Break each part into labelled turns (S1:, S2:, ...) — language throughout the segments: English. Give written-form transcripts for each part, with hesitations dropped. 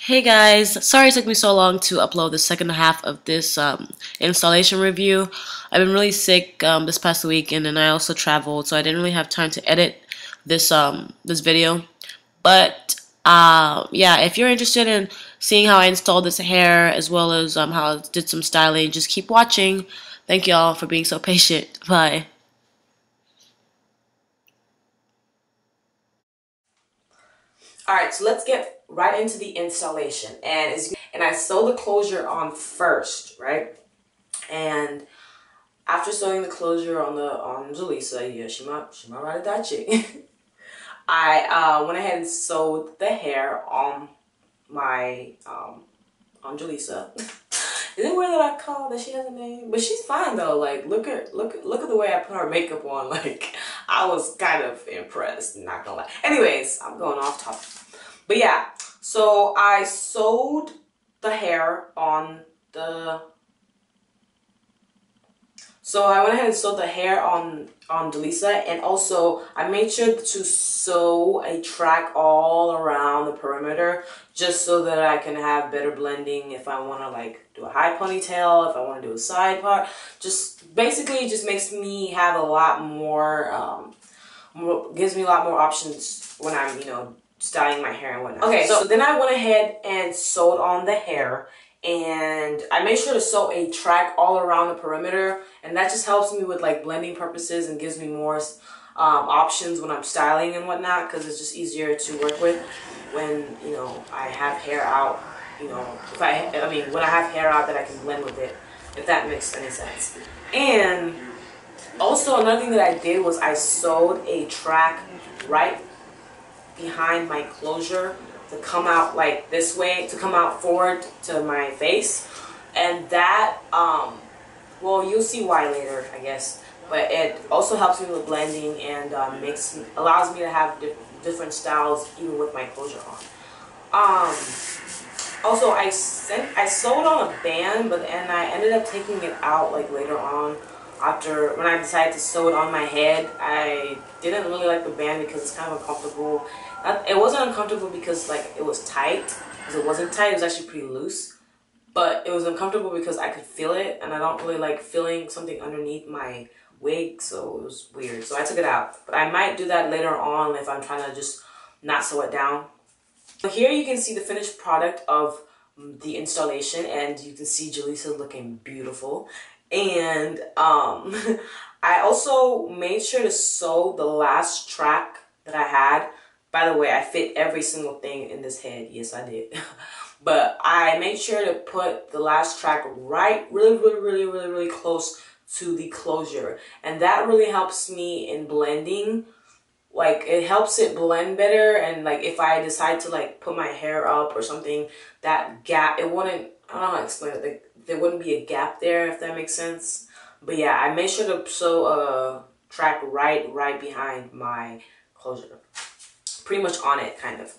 S1: Hey guys, sorry it took me so long to upload the second half of this installation review. I've been really sick this past week, and then I also traveled, so I didn't really have time to edit this video. But yeah, if you're interested in seeing how I installed this hair as well as how I did some styling, just keep watching. Thank y'all for being so patient. Bye.
S2: Alright, so let's get right into the installation. And I sew the closure on first, right? And after sewing the closure on Jaleesa, yeah, she might ride that chick. I went ahead and sewed the hair on my on Jaleesa. Is it weird that I call that she has a name? But she's fine though. Like look at the way I put her makeup on. Like I was kind of impressed, not gonna lie. Anyways, I'm going off topic. But yeah, so I sewed the hair on the So I went ahead and sewed the hair on Jaleesa, and also I made sure to sew a track all around the perimeter just so that I can have better blending if I want to like do a high ponytail, if I want to do a side part. Just basically it just makes me have a lot more, gives me a lot more options when I'm, styling my hair and whatnot. Okay, so then I went ahead and sewed on the hair. And I made sure to sew a track all around the perimeter, and that just helps me with like blending purposes and gives me more options when I'm styling and whatnot, because it's just easier to work with when I have hair out. If I mean when I have hair out that I can blend with it, if that makes any sense. And also another thing that I did was I sewed a track right behind my closure to come out like this way, to come out forward to my face. And that, well, you'll see why later, I guess. But it also helps me with blending and allows me to have different styles even with my closure on. Also, I sewed on a band, and I ended up taking it out like later on. When I decided to sew it on my head, I didn't really like the band because it's kind of uncomfortable. It wasn't uncomfortable because like it was tight, because it wasn't tight, it was actually pretty loose. But it was uncomfortable because I could feel it, and I don't really like feeling something underneath my wig, so it was weird. So I took it out. But I might do that later on if I'm trying to just not sew it down. So here you can see the finished product of the installation, and you can see Jaleesa looking beautiful. And I also made sure to sew the last track that I had. By the way, I fit every single thing in this head. Yes, I did. But I made sure to put the last track really close to the closure. And that really helps me in blending. Like, it helps it blend better. And, like, if I decide to, like, put my hair up or something, that gap, it wouldn't, I don't know how to explain it. Like, there wouldn't be a gap there, if that makes sense. But, yeah, I made sure to sew a track right behind my closure. Pretty much on it, kind of.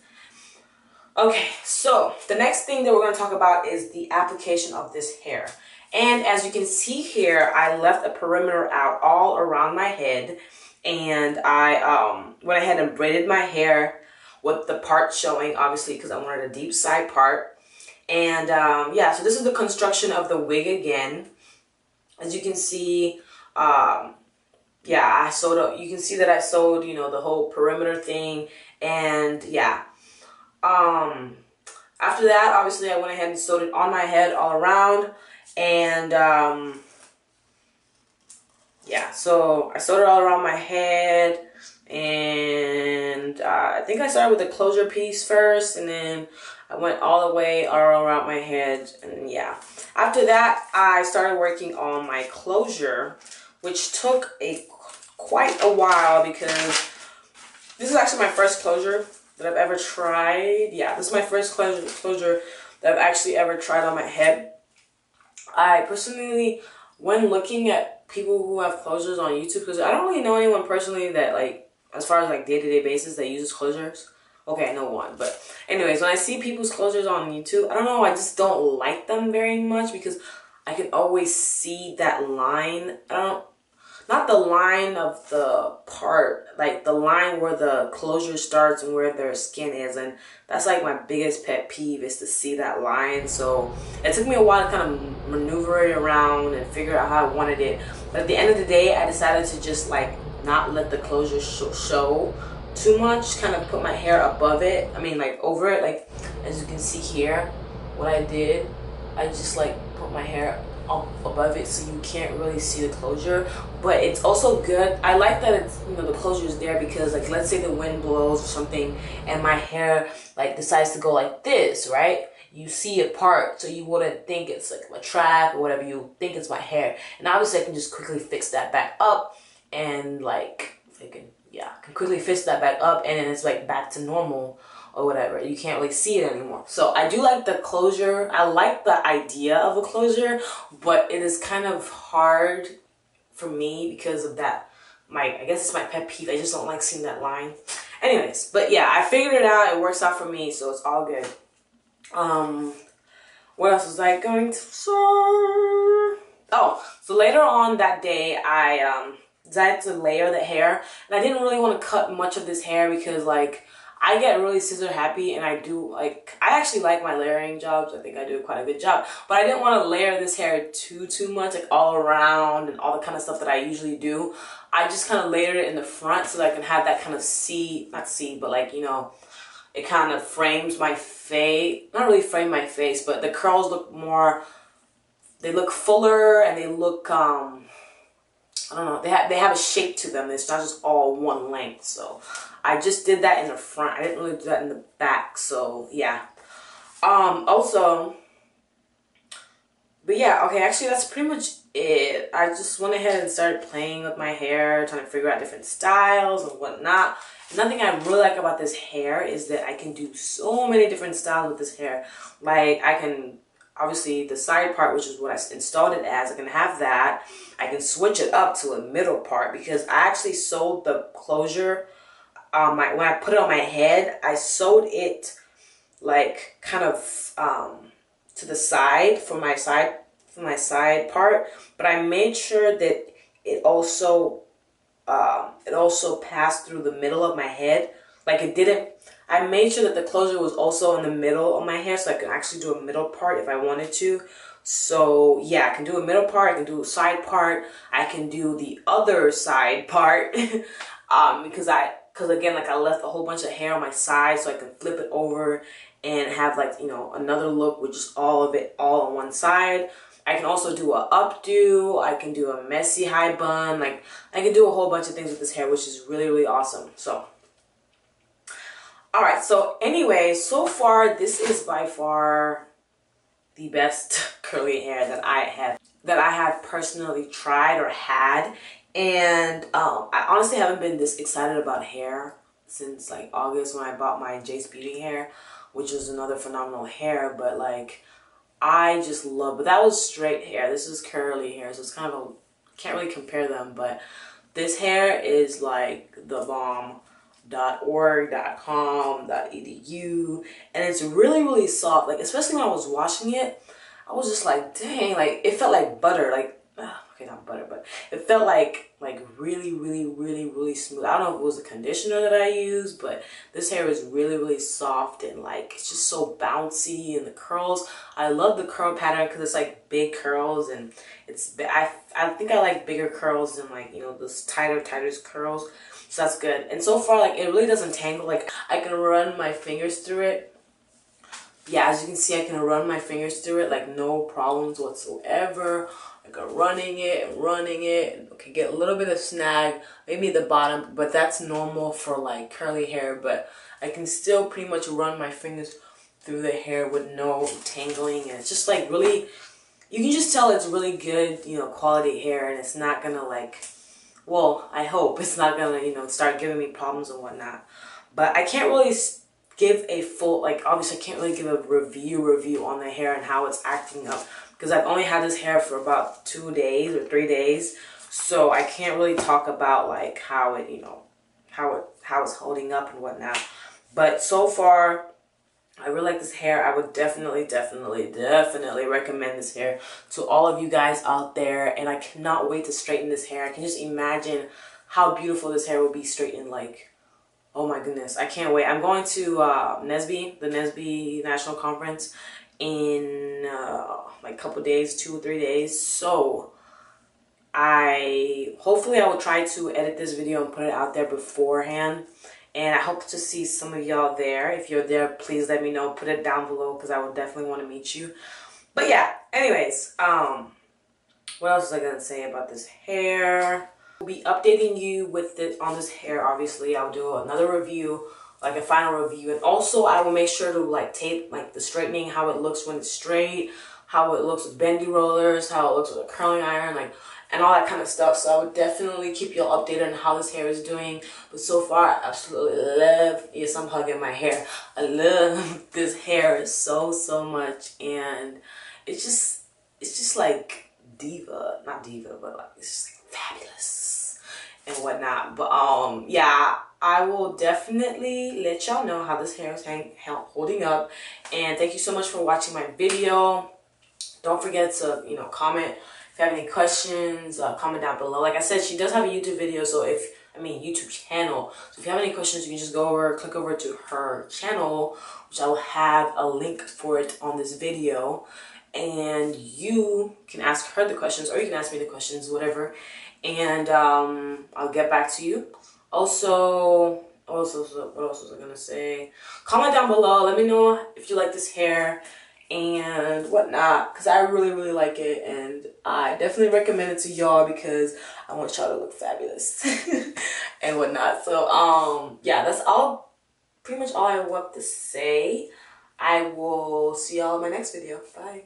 S2: Okay, so the next thing that we're going to talk about is the application of this hair. And as you can see here, I left a perimeter out all around my head. And I went ahead and braided my hair with the part showing, obviously, because I wanted a deep side part. And yeah, so this is the construction of the wig again. As you can see, yeah, I sewed. You can see that I sewed, the whole perimeter thing. And yeah, after that, obviously, I went ahead and sewed it on my head all around. And yeah, so I sewed it all around my head. And I think I started with the closure piece first, and then I went all the way all around my head. And yeah, after that, I started working on my closure, which took quite a while because this is actually my first closure that I've ever tried. Yeah, this is my first closure that I've actually ever tried on my head. I personally, when looking at people who have closures on YouTube, because I don't really know anyone personally that, like, as far as like day-to-day basis that uses closures. Okay, I know one, but anyways, when I see people's closures on YouTube, I don't know, I just don't like them very much because I can always see that line. not the line of the part, like the line where the closure starts and where their skin is. And that's like my biggest pet peeve, is to see that line. So it took me a while to kind of maneuver it around and figure out how I wanted it. But at the end of the day, I decided to just like not let the closure show too much, kind of put my hair above it. I mean, like over it. Like as you can see here, what I did, I just like put my hair up above it so you can't really see the closure. But it's also good, I like that it's, you know, the closure is there, because like let's say the wind blows or something and my hair like decides to go like this, right? You see it part, so you wouldn't think it's like a track or whatever, you think it's my hair. And obviously I can just quickly fix that back up, and like I can quickly fix that back up, and then it's like back to normal or whatever. You can't really see it anymore. So I do like the closure. I like the idea of a closure, but it is kind of hard for me because of that. I guess it's my pet peeve. I just don't like seeing that line. Anyways, but yeah, I figured it out. It works out for me, so it's all good. What else was I going to say? Oh, so later on that day, I decided to layer the hair, and I didn't really want to cut much of this hair because like I get really scissor happy, and I actually like my layering jobs. I think I do quite a good job, but I didn't want to layer this hair too much, like all around and all the kind of stuff that I usually do. I just kind of layered it in the front so that I can have that kind of not C, but like, you know, it kind of frames my face. Not really frame my face, but the curls look more, they look fuller, and they look, I don't know, they have a shape to them. It's not just all one length. So I just did that in the front. I didn't really do that in the back. So yeah. Also, but yeah, okay, actually that's pretty much it. I just went ahead and started playing with my hair, trying to figure out different styles and whatnot. Another thing I really like about this hair is that I can do so many different styles with this hair. Like I can, obviously the side part, which is what I installed it as, I can have that. I can switch it up to a middle part, because I actually sewed the closure, when I put it on my head, I sewed it like kind of to the side for my side part, but I made sure that it also passed through the middle of my head. Like it didn't, I made sure that the closure was also in the middle of my hair, so I can actually do a middle part if I wanted to. So yeah, I can do a middle part, I can do a side part, I can do the other side part, because again, like I left a whole bunch of hair on my side, so I can flip it over and have like, you know, another look with just all of it all on one side. I can also do a updo, I can do a messy high bun, like I can do a whole bunch of things with this hair, which is really, really awesome. So alright, so anyway, so far this is by far the best curly hair that I have personally tried or had. And I honestly haven't been this excited about hair since like August, when I bought my Jace Beauty hair, which was another phenomenal hair. But like I just love, but that was straight hair. This is curly hair, so it's kind of can't really compare them. But this hair is like the bomb. .org, .com, .edu, and it's really, really soft. Like especially when I was washing it, I was just like, dang, like it felt like butter. Like okay, not butter, but it felt like really, really, really, really smooth. I don't know if it was the conditioner that I used, but this hair is really, really soft, and like it's just so bouncy. And the curls, I love the curl pattern because it's like big curls, and it's I think I like bigger curls than like, you know, those tighter curls. So that's good. And so far, like, it really doesn't tangle. Like, I can run my fingers through it. Yeah, as you can see, I can run my fingers through it, like, no problems whatsoever. Like, I'm running it and running it. Okay, get a little bit of snag, maybe at the bottom, but that's normal for, like, curly hair. But I can still pretty much run my fingers through the hair with no tangling. And it's just, like, really, you can just tell it's really good, you know, quality hair. And it's not gonna, like, well, I hope it's not gonna, you know, start giving me problems and whatnot. But I can't really give a full, like, obviously I can't really give a review on the hair and how it's acting up, because I've only had this hair for about 2 days or 3 days. So I can't really talk about like how it, you know, how it's holding up and whatnot. But so far, I really like this hair. I would definitely recommend this hair to all of you guys out there. And I cannot wait to straighten this hair. I can just imagine how beautiful this hair will be straightened. Like, oh my goodness, I can't wait. I'm going to NSBE, the NSBE National Conference, in like a couple days, 2 or 3 days. So hopefully I will try to edit this video and put it out there beforehand. And I hope to see some of y'all there. If you're there, please let me know. Put it down below because I would definitely want to meet you. But yeah, anyways, what else was I gonna say about this hair? I'll be updating you with it on this hair. Obviously, I'll do another review, like a final review, and also I will make sure to like tape like the straightening, how it looks when it's straight, how it looks with bendy rollers, how it looks with a curling iron, like, and all that kind of stuff. So I would definitely keep you all updated on how this hair is doing. But so far, I absolutely love, yes, I'm hugging my hair. I love this hair so much, and it's just like diva, not diva, but like it's just like fabulous and whatnot. But yeah, I will definitely let y'all know how this hair is holding up. And thank you so much for watching my video. Don't forget to, you know, comment if you have any questions. Comment down below. Like I said, she does have a YouTube video, so YouTube channel. So if you have any questions, you can just go over, click over to her channel, which I will have a link for it on this video. And you can ask her the questions, or you can ask me the questions, whatever. And I'll get back to you. Also, what else was I gonna say? Comment down below. Let me know if you like this hair and whatnot, because I really like it, and I definitely recommend it to y'all because I want y'all to look fabulous and whatnot. So yeah, that's all, pretty much all I want to say. I will see y'all in my next video. Bye.